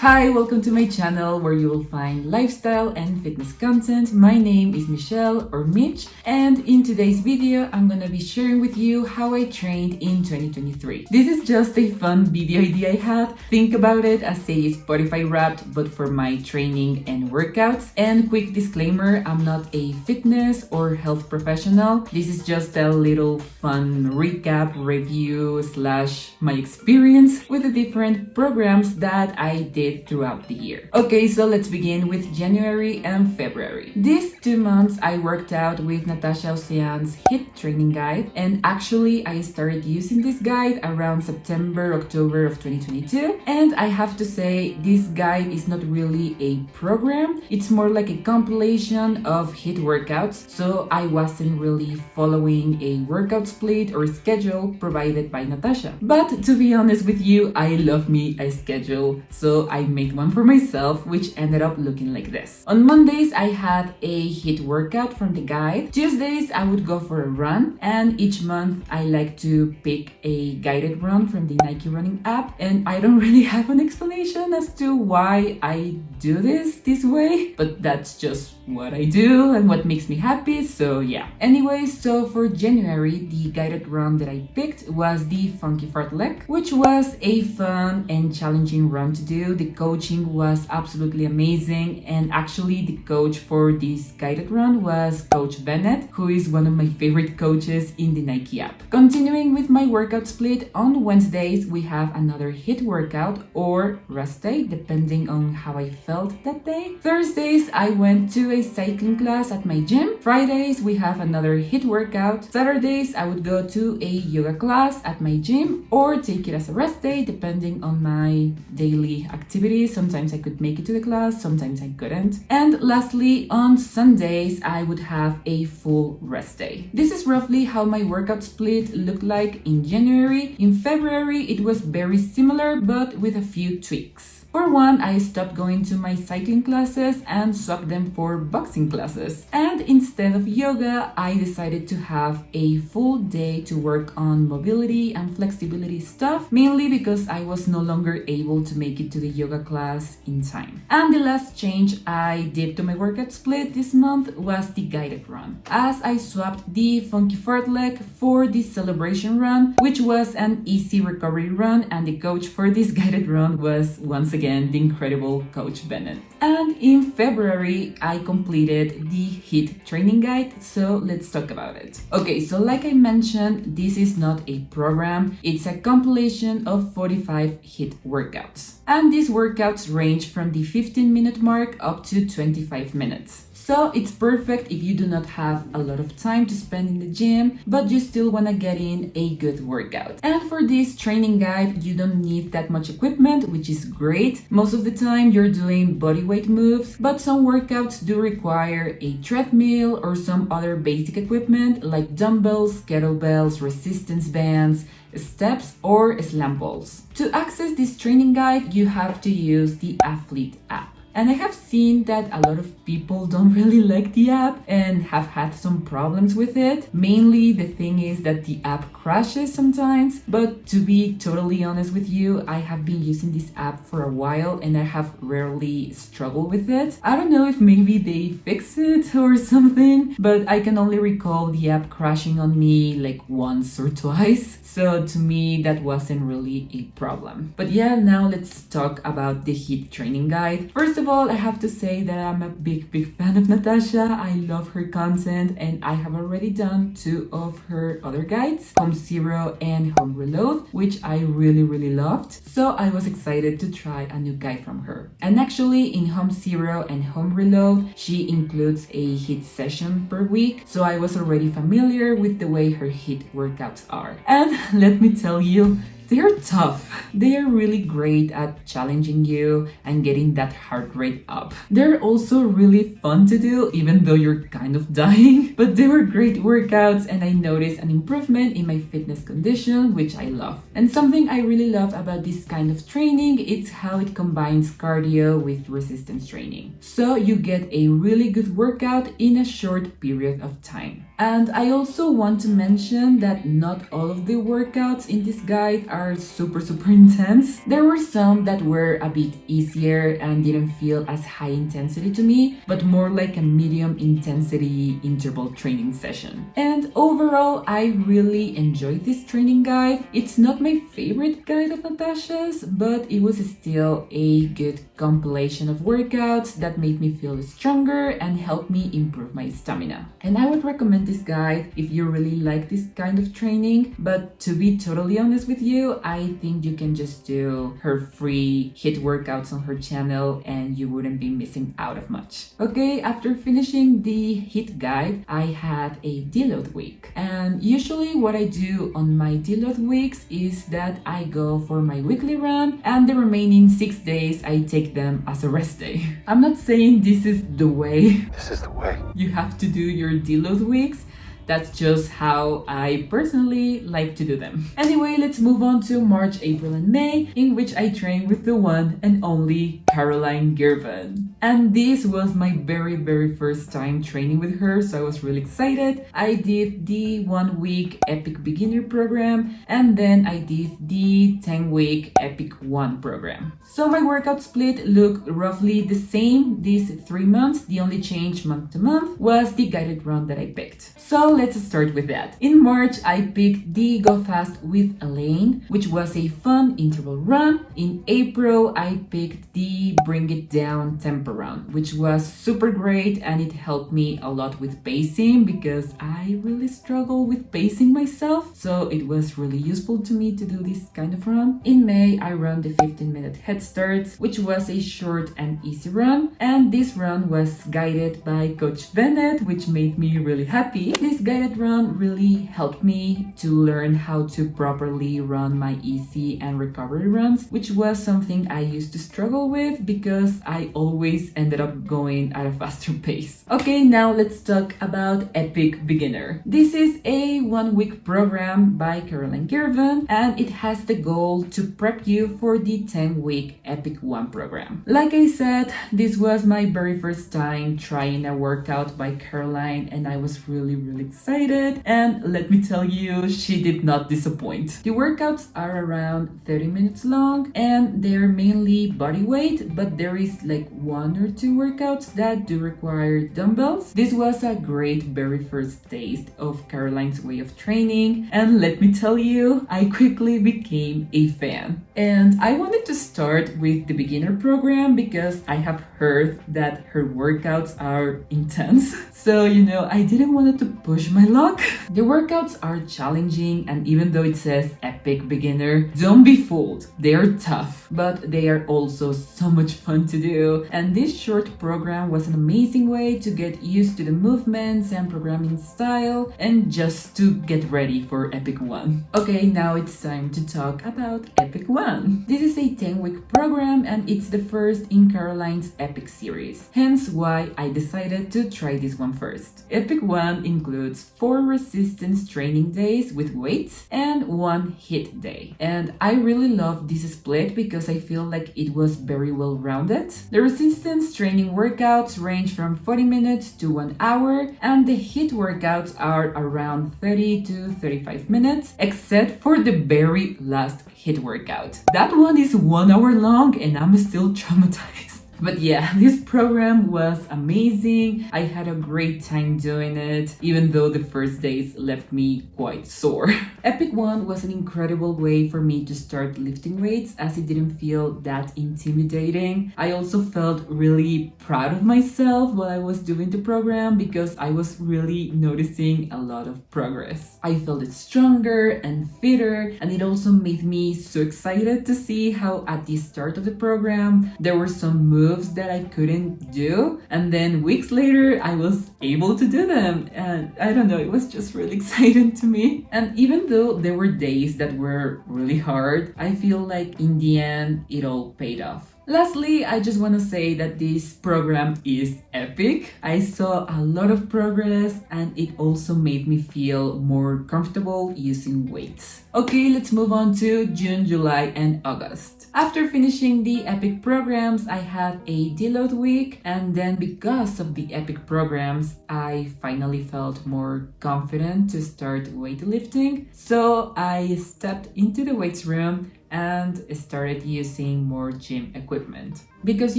Hi, welcome to my channel where you will find lifestyle and fitness content. My name is Michelle or Mitch, and in today's video I'm gonna be sharing with you how I trained in 2023. This is just a fun video idea I had. Think about it as a Spotify Wrapped but for my training and workouts. And quick disclaimer, I'm not a fitness or health professional. This is just a little fun recap, review / my experience with the different programs that I did throughout the year. Okay, so let's begin with January and February. These 2 months I worked out with Natacha Océane's HIIT training guide, and actually I started using this guide around September, October of 2022, and I have to say this guide is not really a program, it's more like a compilation of HIIT workouts, so I wasn't really following a workout split or schedule provided by Natacha. But to be honest with you, I love me a schedule, so I made one for myself, which ended up looking like this. On Mondays, I had a HIIT workout from the guide. Tuesdays, I would go for a run, and each month I like to pick a guided run from the Nike running app, and I don't really have an explanation as to why I do this way, but that's just what I do and what makes me happy, so yeah. Anyway, so for January, the guided run that I picked was the Funky Fartlek, which was a fun and challenging run to do. The coaching was absolutely amazing, and actually the coach for this guided run was Coach Bennett, who is one of my favorite coaches in the Nike app. Continuing with my workout split, on Wednesdays we have another HIIT workout or rest day, depending on how I felt that day. Thursdays I went to a cycling class at my gym. Fridays we have another HIIT workout. Saturdays I would go to a yoga class at my gym or take it as a rest day depending on my daily activities. Sometimes I could make it to the class, sometimes I couldn't. And lastly, on Sundays I would have a full rest day. This is roughly how my workout split looked like in January. In February it was very similar but with a few tweaks. For one, I stopped going to my cycling classes and swapped them for boxing classes. And instead of yoga, I decided to have a full day to work on mobility and flexibility stuff, mainly because I was no longer able to make it to the yoga class in time. And the last change I did to my workout split this month was the guided run, as I swapped the Funky Fartlek for the celebration run, which was an easy recovery run, and the coach for this guided run was once again the incredible Coach Bennett. And in February, I completed the HIIT training guide, so let's talk about it. Okay, so like I mentioned, this is not a program, it's a compilation of 45 HIIT workouts. And these workouts range from the 15-minute mark up to 25 minutes. So it's perfect if you do not have a lot of time to spend in the gym, but you still want to get in a good workout. And for this training guide, you don't need that much equipment, which is great. Most of the time you're doing bodyweight moves, but some workouts do require a treadmill or some other basic equipment like dumbbells, kettlebells, resistance bands, steps, or slam balls. To access this training guide, you have to use the Athlete app. And I have seen that a lot of people don't really like the app and have had some problems with it. Mainly the thing is that the app crashes sometimes, but to be totally honest with you, I have been using this app for a while and I have rarely struggled with it. I don't know if maybe they fix it or something, but I can only recall the app crashing on me like once or twice. So to me, that wasn't really a problem. But yeah, now let's talk about the HIIT training guide. First of all, I have to say that I'm a big fan of Natacha. I love her content and I have already done 2 of her other guides, Home Zero and Home Reload, which I really loved. So I was excited to try a new guide from her. And actually in Home Zero and Home Reload, she includes a HIIT session per week. So I was already familiar with the way her HIIT workouts are. And let me tell you, they're tough. They are really great at challenging you and getting that heart rate up. They're also really fun to do, even though you're kind of dying. But they were great workouts and I noticed an improvement in my fitness condition, which I love. And something I really love about this kind of training is how it combines cardio with resistance training. So you get a really good workout in a short period of time. And I also want to mention that not all of the workouts in this guide are are super intense. There were some that were a bit easier and didn't feel as high intensity to me, but more like a medium intensity interval training session. And overall, I really enjoyed this training guide. It's not my favorite guide of Natasha's, but it was still a good compilation of workouts that made me feel stronger and helped me improve my stamina. And I would recommend this guide if you really like this kind of training, but to be totally honest with you, I think you can just do her free HIIT workouts on her channel and you wouldn't be missing out of much. Okay, after finishing the HIIT guide, I had a deload week. And usually what I do on my deload weeks is that I go for my weekly run and the remaining 6 days I take them as a rest day. I'm not saying this is the way. This is the way. You have to do your deload weeks. That's just how I personally like to do them. Anyway, let's move on to March, April, and May, in which I trained with the one and only Caroline Girvan. And this was my very first time training with her, so I was really excited. I did the 1 week Epic Beginner program, and then I did the 10-week Epic 1 program. So my workout split looked roughly the same these 3 months. The only change month to month was the guided run that I picked. So let's start with that. In March, I picked the Go Fast with Elaine, which was a fun interval run. In April, I picked the Bring It Down tempo run, which was super great and it helped me a lot with pacing because I really struggle with pacing myself. So it was really useful to me to do this kind of run. In May, I ran the 15-minute head starts, which was a short and easy run. And this run was guided by Coach Bennett, which made me really happy. This guided run really helped me to learn how to properly run my easy and recovery runs, which was something I used to struggle with because I always ended up going at a faster pace. Okay, now let's talk about Epic Beginner. This is a 1-week program by Caroline Girvan and it has the goal to prep you for the 10-week Epic 1 program. Like I said, this was my very first time trying a workout by Caroline and I was really excited, and let me tell you, she did not disappoint. The workouts are around 30 minutes long and they're mainly body weight, but there is like 1 or 2 workouts that do require dumbbells. This was a great very first taste of Caroline's way of training, and let me tell you, I quickly became a fan. And I wanted to start with the beginner program because I have heard that her workouts are intense. So, I didn't want to push my luck. The workouts are challenging, and even though it says Epic Beginner, don't be fooled. They are tough, but they are also so much fun to do. And this short program was an amazing way to get used to the movements and programming style and just to get ready for Epic 1. Okay, now it's time to talk about Epic 1. This is a 10-week program and it's the first in Caroline's Epic series, hence why I decided to try this one first. Epic 1 includes 4 resistance training days with weights and 1 HIIT day. And I really love this split because I feel like it was very well rounded. The resistance training workouts range from 40 minutes to 1 hour, and the HIIT workouts are around 30 to 35 minutes, except for the very last HIIT workout. That one is 1 hour long and I'm still traumatized. But yeah, this program was amazing. I had a great time doing it, even though the first days left me quite sore. Epic 1 was an incredible way for me to start lifting weights as it didn't feel that intimidating. I also felt really proud of myself while I was doing the program because I was really noticing a lot of progress. I felt stronger and fitter, and it also made me so excited to see how at the start of the program there were some moves that I couldn't do, and then weeks later I was able to do them, and I don't know, it was just really exciting to me. And even though there were days that were really hard, I feel like in the end it all paid off. Lastly, I just want to say that this program is epic. I saw a lot of progress and it also made me feel more comfortable using weights. Okay, let's move on to June, July, and August. After finishing the EPIC programs, I had a deload week, and then because of the EPIC programs, I finally felt more confident to start weightlifting. So I stepped into the weights room and started using more gym equipment. Because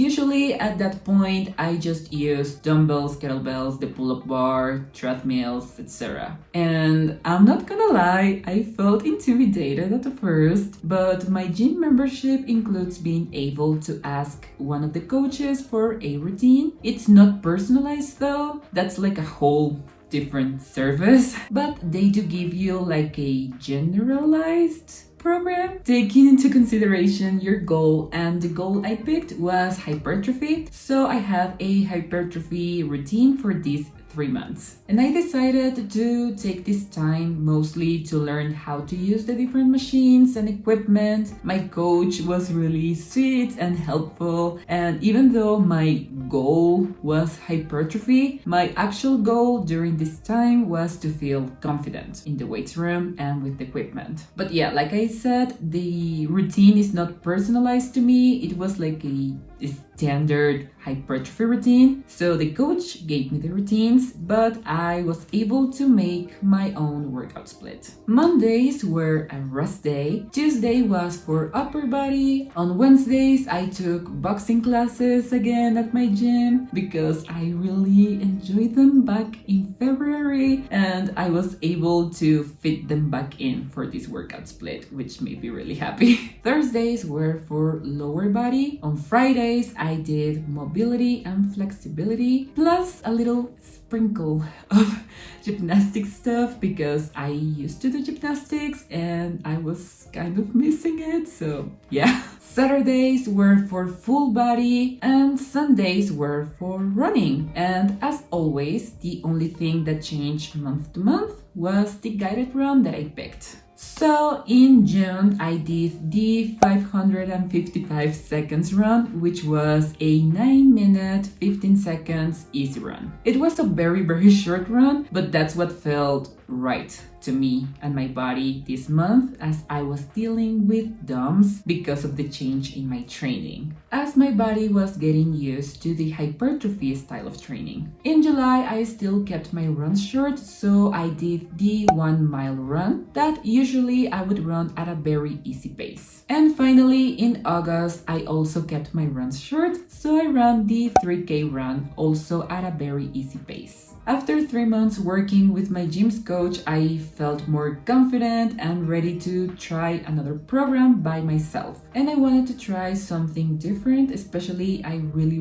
usually at that point I just use dumbbells, kettlebells, the pull-up bar, treadmills, etc. And I'm not gonna lie, I felt intimidated at first, but my gym membership includes being able to ask one of the coaches for a routine. It's not personalized though, that's like a whole different service, but they do give you like a generalized program, taking into consideration your goal, and the goal I picked was hypertrophy. So I have a hypertrophy routine for these 3 months. And I decided to take this time mostly to learn how to use the different machines and equipment. My coach was really sweet and helpful, and even though my goal was hypertrophy, my actual goal during this time was to feel confident in the weights room and with the equipment. But yeah, like I said, the routine is not personalized to me. It was like a standard hypertrophy routine. So the coach gave me the routines, but I was able to make my own workout split. Mondays were a rest day. Tuesday was for upper body. On Wednesdays, I took boxing classes again at my gym because I really enjoyed them back in February, and I was able to fit them back in for this workout split, which made me really happy. Thursdays were for lower body. On Fridays, I did mobility and flexibility, plus a little sprinkle of gymnastic stuff because I used to do gymnastics and I was kind of missing it, so yeah. Saturdays were for full body and Sundays were for running. And as always, the only thing that changed month to month was the guided run that I picked. So in June, I did the 555 seconds run, which was a 9-minute, 15 seconds easy run. It was a very short run, but that's what felt right to me and my body this month, as I was dealing with DOMS because of the change in my training, as my body was getting used to the hypertrophy style of training. In July, I still kept my runs short, so I did the 1 mile run that usually I would run at a very easy pace. And finally, in August, I also kept my runs short, so I ran the 3K run also at a very easy pace. After 3 months working with my gym's coach, I felt more confident and ready to try another program by myself. And I wanted to try something different, especially I really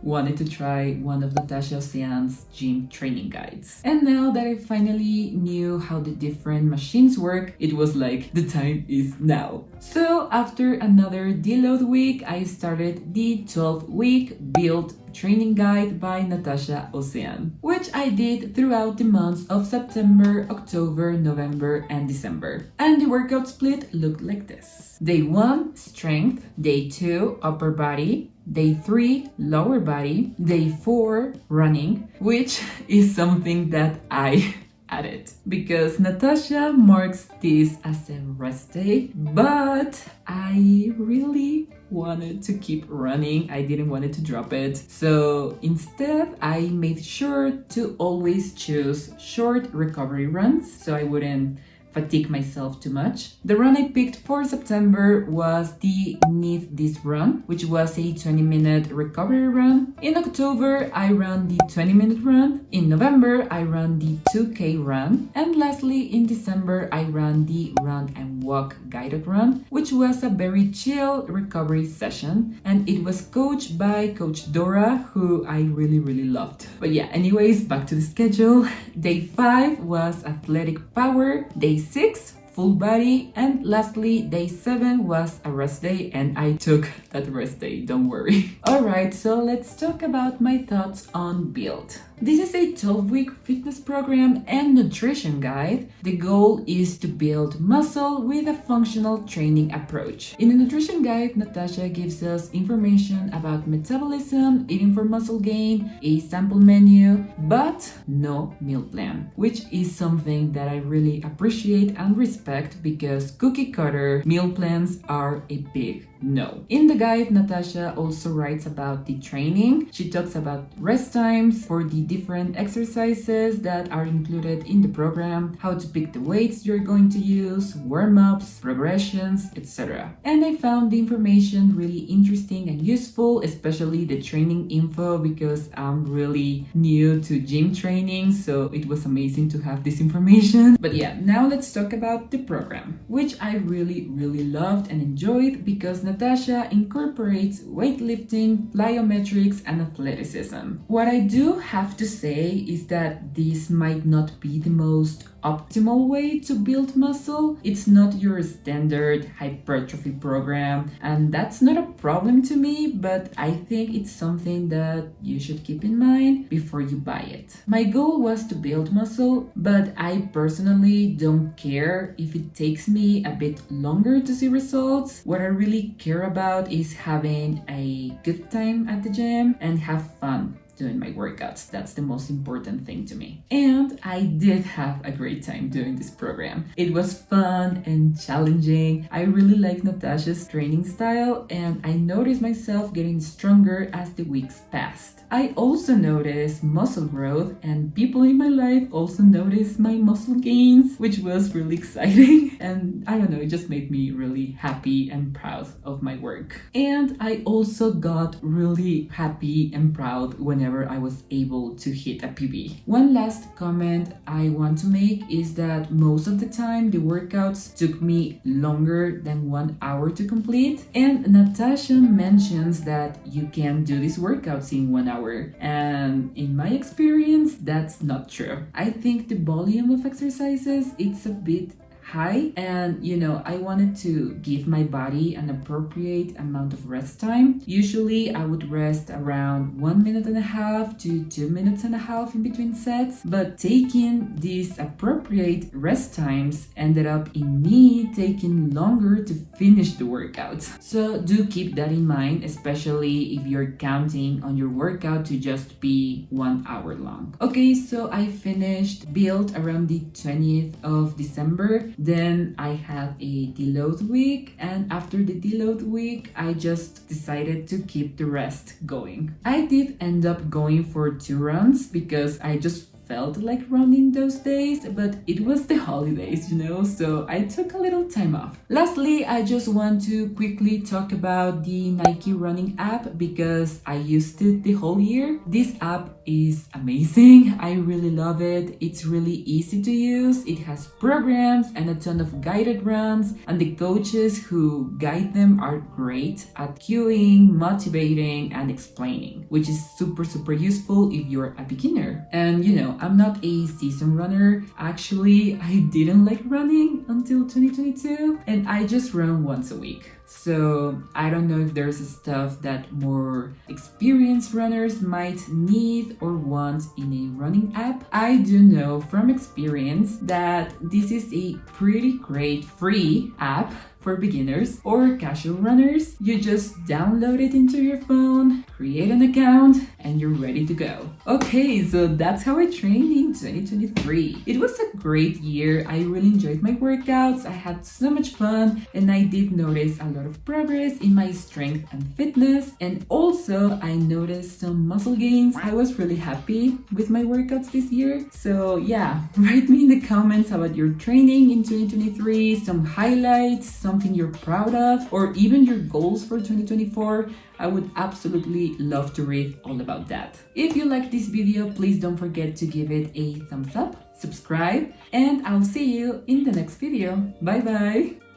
wanted to try one of Natacha Océane's gym training guides. And now that I finally knew how the different machines work, it was like the time is now. So after another deload week, I started the 12-week build training guide by Natacha Océane, which I did throughout the months of September, October, November, and December. And the workout split looked like this. Day 1, strength. Day 2, upper body. Day 3, lower body. Day 4, running, which is something that I added because Natacha marks this as a rest day, but I really wanted to keep running. I didn't want it to drop it. So instead, I made sure to always choose short recovery runs so I wouldn't fatigue myself too much. The run I picked for September was the Need This Run, which was a 20-minute recovery run. In October, I ran the 20-minute run. In November, I ran the 2K run. And lastly, in December, I ran the Run and Walk guided run, which was a very chill recovery session. And it was coached by Coach Dora, who I really loved. But yeah, anyways, back to the schedule. Day 5 was athletic power. Day 6, full body, and lastly, day 7 was a rest day, and I took that rest day, don't worry. Alright, so let's talk about my thoughts on build. This is a 12-week fitness program and nutrition guide. The goal is to build muscle with a functional training approach. In the nutrition guide, Natacha gives us information about metabolism, eating for muscle gain, a sample menu, but no meal plan, which is something that I really appreciate and respect because cookie cutter meal plans are a big No. In the guide, Natasha also writes about the training. She talks about rest times for the different exercises that are included in the program, how to pick the weights you're going to use, warm-ups, progressions, etc. And I found the information really interesting and useful, especially the training info, because I'm really new to gym training, so it was amazing to have this information. But yeah, now let's talk about the program, which I really loved and enjoyed because Natasha incorporates weightlifting, plyometrics, and athleticism. What I do have to say is that this might not be the most optimal way to build muscle. It's not your standard hypertrophy program, and that's not a problem to me, but I think it's something that you should keep in mind before you buy it. My goal was to build muscle, but I personally don't care if it takes me a bit longer to see results. What I really care about is having a good time at the gym and have fun doing my workouts. That's the most important thing to me. And I did have a great time doing this program. It was fun and challenging. I really like Natasha's training style, and I noticed myself getting stronger as the weeks passed. I also noticed muscle growth, and people in my life also noticed my muscle gains, which was really exciting. And I don't know, it just made me really happy and proud of my work. And I also got really happy and proud whenever I was able to hit a PB. One last comment I want to make is that most of the time the workouts took me longer than 1 hour to complete. And Natasha mentions that you can do these workouts in 1 hour. And in my experience, that's not true. I think the volume of exercises, it's a bit high, and I wanted to give my body an appropriate amount of rest time. Usually I would rest around 1.5 minutes to 2.5 minutes in between sets, but taking these appropriate rest times ended up in me taking longer to finish the workout. So do keep that in mind, especially if you're counting on your workout to just be 1 hour long. Okay, so I finished build around the 20th of December. Then I had a deload week, and after the deload week, I just decided to keep the rest going. I did end up going for 2 runs because I just felt like running those days, but it was the holidays, so I took a little time off. Lastly, I just want to quickly talk about the Nike running app because I used it the whole year. This app is amazing. I really love it. It's really easy to use. It has programs and a ton of guided runs, and the coaches who guide them are great at cueing, motivating, and explaining, which is super useful if you're a beginner. And I'm not a season runner. Actually, I didn't like running until 2022, and I just run once a week. So I don't know if there's stuff that more experienced runners might need or want in a running app. I do know from experience that this is a pretty great free app for beginners or casual runners. You just download it into your phone, create an account, and you're ready to go. Okay, so that's how I trained in 2023. It was a great year. I really enjoyed my workouts. I had so much fun, and I did notice a lot of progress in my strength and fitness. And also, I noticed some muscle gains. I was really happy with my workouts this year. So yeah, write me in the comments about your training in 2023, some highlights, something you're proud of, or even your goals for 2024. I would absolutely love to read all about that. If you like this video, please don't forget to give it a thumbs up, subscribe, and I'll see you in the next video. Bye bye!